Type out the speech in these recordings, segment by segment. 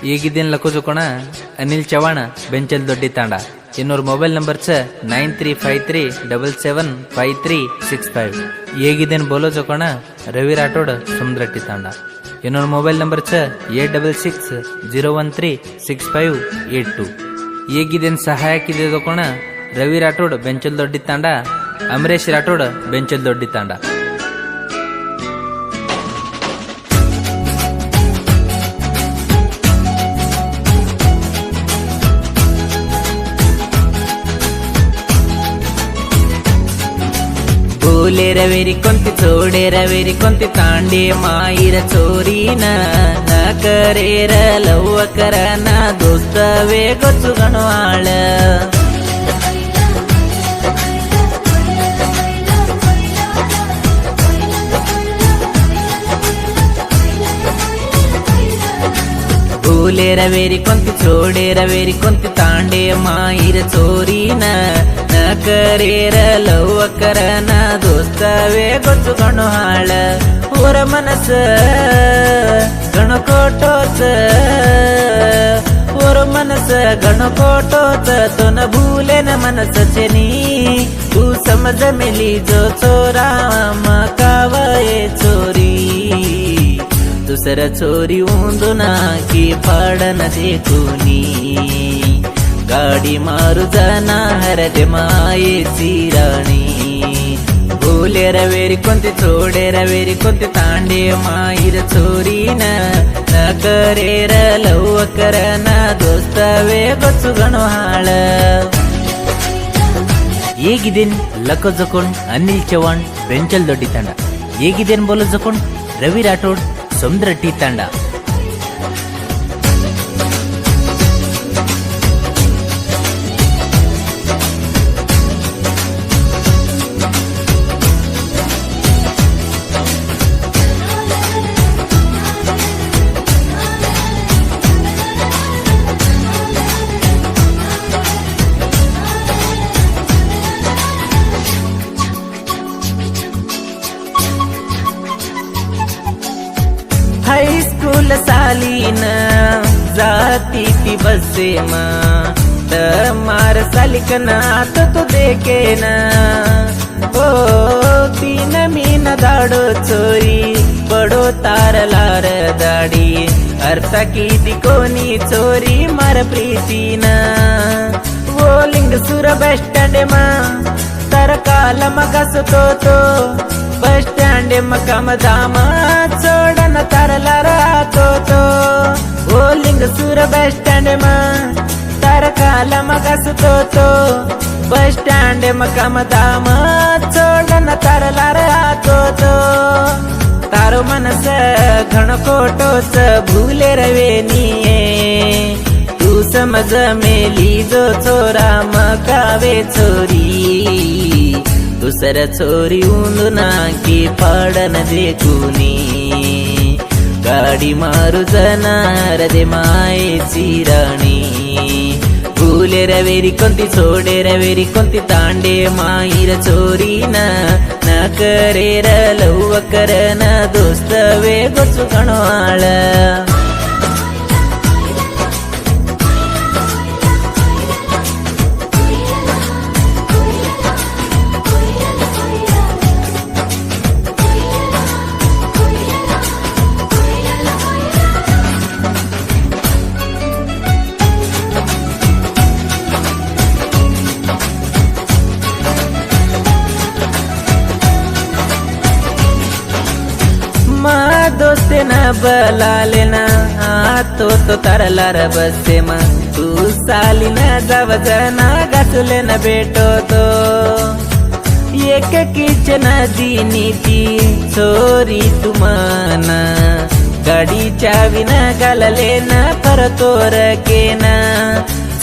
ಈಗಿದ್ದೇನು ಲಕೋಜು कोण अनिल चव्हाण बेंचल दोड्डी तांडा इन्नोर mobile number 9353775365 ಹೇಗಿದ್ದೇನು बोलो कोण रवि राठोड समुद्रट्टी तांडा इन्नोर मोबाइल नंबर 8660136582 ಹೇಗಿದ್ದೇನು ಸಹಾಯಕ್ಕಿದೆ कोण रवि राठोड बेंचल दोड्डी तांडा अमरेश राठोड बेंचल दोड्डी तांडा बोले रवेरी कोणती चोडे रवेरी कोणती तांडे माईर चोरीन न करे र लव्व कर ना दोस्त वे गोचु गणवाळ बोले रवेरी कोणती चोडे रवेरी कोणती तांडे माईर चोरीन न करे र लव्व कर ना दोस्त वे गोचु गणवाळ ओर मनस गणकोटोच ओर मनस गणकोटोच तो न भूले न मनस चेनी तू समज मिली जो चोरा मकावये चोरी दुसर चोरी उंदुना की पाडन देखुनी गाडी मारू जाना हरदे मायेची राणी बोले रवेरी कोणती चोडे रवेरी कोणती तांडे माईर चोरीन न करे र लव्व कर ना दोस्त वे गोचु गणवाळ ಹೇಗಿದ್ದೇನು ಲಕ್ಕ ಜಕೋಣ್ ಅನಿಲ್ ಚವ್ಹಾಣ್ ಬೆಂಚಲ್ ದೊಡ್ಡಿ ತಂಡ ಹೇಗಿದ್ದೇನು ಬೋಲೋ ಜಕೋಣ್ ರವಿ ರಾಠೋಡ್ समुद्रट्टी तांडा हाईस्कूल सालीन जाती थी बसे त मार सालिकना तो देखे न ओ तीन मीन दाडो चोरी बडो तारलार दाडी अर्थ की दिकोनी चोरी मार प्रीतीन वो लिंग सुर बस स्टँड मा तर काल मगसतो तो बस स्टँड मकाम धाम चोडन तरलार तो ओ लिंग सुर बस स्टँड मा तर काल मगसतो तो बस स्टँड मकाम धाम चोडन तरलार तो तारो मनस घण खोटोच भूले रवेनिये तू समज मेली जो चोरा मकावे चोरी दुसर चोरी उंदुना की पाडन देखुनी गाडी मारू जाणार दे मायेची राणी भूले रवेरी कोणती चोडे रवेरी कोणती तांडे माईर चोरीन न करे र लव्व कर ना दोस्त वे गोचु गणवाळ दोस्ते न बला लेना तो तरलार बसे मा तू साली न जाव जना गाचले न भेटो तो एक किचन दिनी ती चोरी तुमाना गाडी चावी न गालले न परतोर केना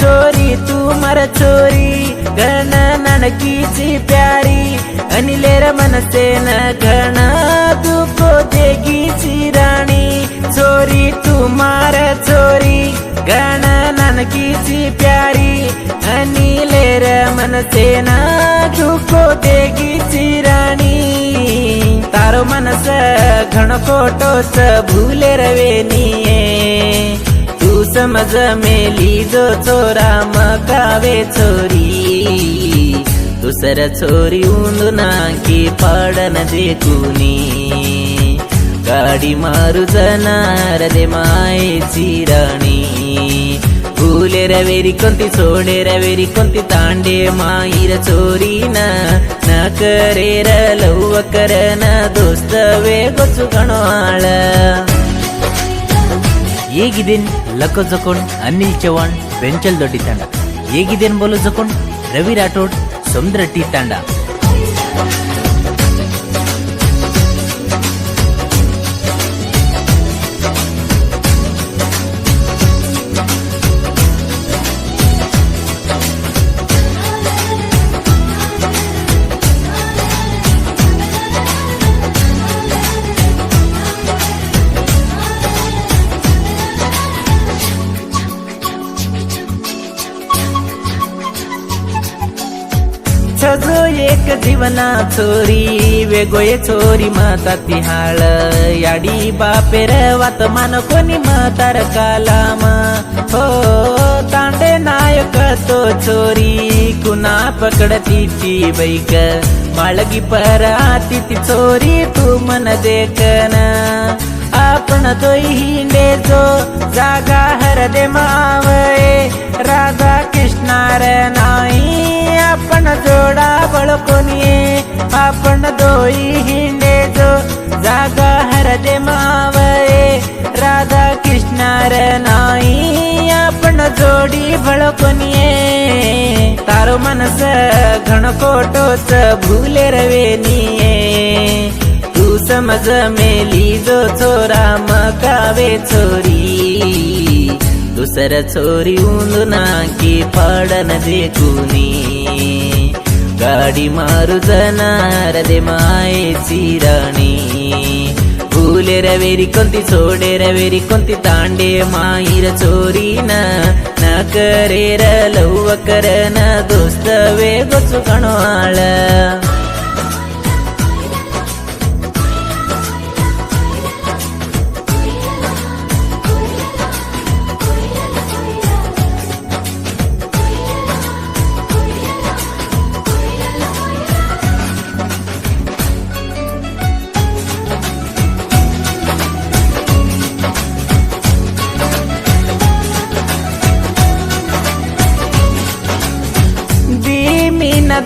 चोरी तू मर चोरी गण ननकीची प्यारी अनिलेर मनसे न घण दुखो देगी राणी चोरी तू मार चोरी गण ननकीची प्यारी अनिलेर मनसे न दुखो देगी राणी तारो मनस घण खोटोच भूले रवेनिये तू समज मेली जो चोरा मकावे चोरी दुसर चोरी उंदुना की पाडन देखुनी गाडी मारू जाणार दे मायेची राणी भूले रवेरी कोणती सोडे रवेरी कोणती तांडे माईर चोरी न करे र लव करन दोस्त वे ಗೊಚ್ಚು ಕಣವಾಳ ಹೇಗಿದೇನ್ ಲಕ್ಕ ಜಕೊಂಡ್ ಅನಿಲ್ ಚವಾಣ್ ಬೆಂಚಲ್ ದೊಡ್ಡಿ ತಂಡ ಹೇಗಿದೇನ್ ಬೋಲು ಜಕೊಂಡ್ ರವಿ ರಾಠೋಡ್ ಸಮುದ್ರಟ್ಟಿ ತಂಡ छजो एक जीवना चोरी वेगोये चोरी माता तिहाळ याडी बापेर वात मान कोणी मातार कालाम हो तांडे नायक तो चोरी कुना पकडती ती बैक माळगी पर आती ती चोरी तू मन देखन आपण तो हिंडे जो जागा हर दे मावये राधा कृष्णार नाही आपण जोडा बळकोनिये आपण दोई हिंडे जो जागा हर दे मावये राधा कृष्णार नाही आपण जोडी बळकोनिये तारो मनस घण कोटोच भूले रवेनिये तू समज मेली जो चोरा मकावे चोरी दुसर चोरी उंदुना की पाडन देखुनी गाडी मारू जाणार दे मायेची राणी भूले रवेरी कोणती सोडे रवेरी कोणती तांडे माईर चोरी न करे र लव करन दोस्त वे ಗೊಚ್ಚು ಕಣವಾಳ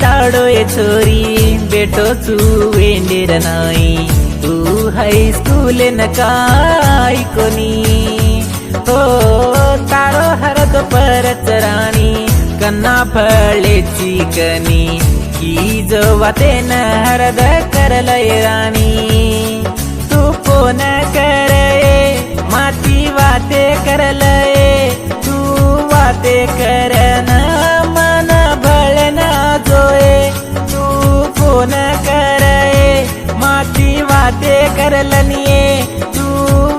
दाडोय चोरी बेटो चू वेंडेर नाई तू हाई स्कूल न काय कोनी हो तारो हरद परत राणी कन्ना फळेची कनी की जो वातेन हरद करलय राणी तू कोण करये माती वाते करलय तू वाते करन मन भळना जोये तू कोण करये माती वाते करलनिये तू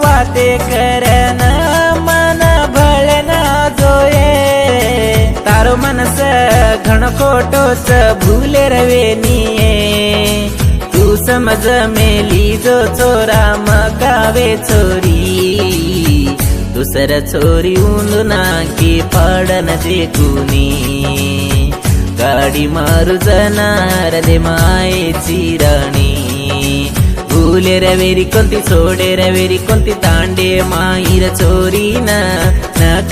वाते करन मन भळना जोये तारो मनस घण कोटोच भूले रवेनिये तू समज मेली जो चोरा मकावे चोरी दुसर चोरी उंदुना की पाडन देखुनी गाडी मारू जाणार दे मायेची राणी भूले रवेरी कोणती सोडे रवेरी कोणती तांडे माईर चोरी न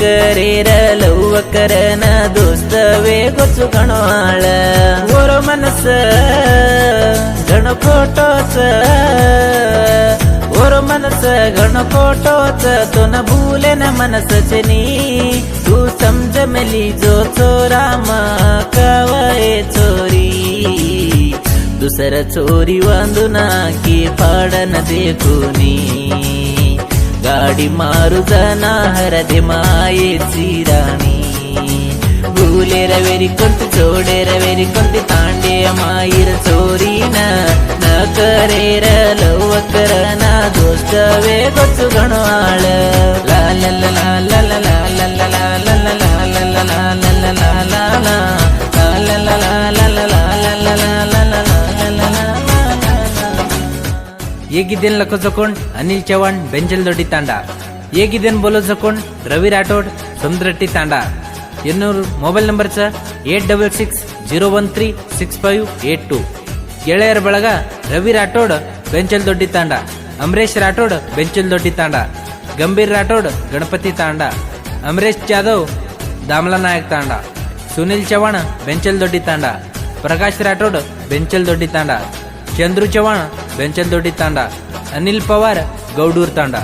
करे र लव करन दोस्त वे ಗೊಚ್ಚು ಕಣವಾಳ ಓರೋ ಮನಸ್ಸ घण खोटोच ओर मनस घण खोटोच तो न भूले न मनसच नी तू समज मेली जो चोरा मकावे चोरी दुसर चोरी वांदुना की पाडन देखुनी गाडी मारू जाणार दे मायेची राणी भूले रवेरी कोणती सोडे रवेरी कोणती तांडे माईर चोरी न करे र लव करन दोस्त वे ಗೊಚ್ಚು ಕಣವಾಳ ಲಾ ಲ ಲ ಲಾ ಲ ಲ ಲಾ ಲ ಲ ಲಾ ಲ ಲ ಲಾ ಲ ಲ ಲಾ ಲ ಲ ಲಾ ಲಾ ಲಾ ಲ ಲ ಲಾ ಲ ಲ ಲಾ ಲ ಲ ಲಾ ಹೇಗಿದ್ದೇನೆ ಲಕ್ಕ ಜಕೊಂಡ್ ಅನಿಲ್ ಚವಾಣ್ ಬೆಂಚಲ್ ದೊಡ್ಡಿ ತಾಂಡ ಹೇಗಿದ್ದೇನೆ बोलायचं कोण रवी राठोड समुद्रट्टी तांडा ಎನ್ನೂರು ಮೊಬೈಲ್ ನಂಬರ್चा 8660136582 ಗೆಳೆಯರ ಬಳಗ ರವಿ ರಾಠೋಡ್ ಬೆಂಚಲ್ ದೊಡ್ಡಿ ತಾಂಡ, ಅಮರೇಶ್ ರಾಠೋಡ್ ಬೆಂಚಲ್ ದೊಡ್ಡಿ ತಾಂಡ, ಗಂಭೀರ್ ರಾಠೋಡ್ ಗಣಪತಿ ತಾಂಡ, ಅಮರೇಶ್ ಜಾಧವ್ दामला नायक तांडा, सुनील चव्हाण बेंचल दोड्डी तांडा, प्रकाश राठोड बेंचल दोड्डी तांडा, चंद्रू चव्हाण बेंचल दोड्डी तांडा, अनिल पवार गौडूर तांडा।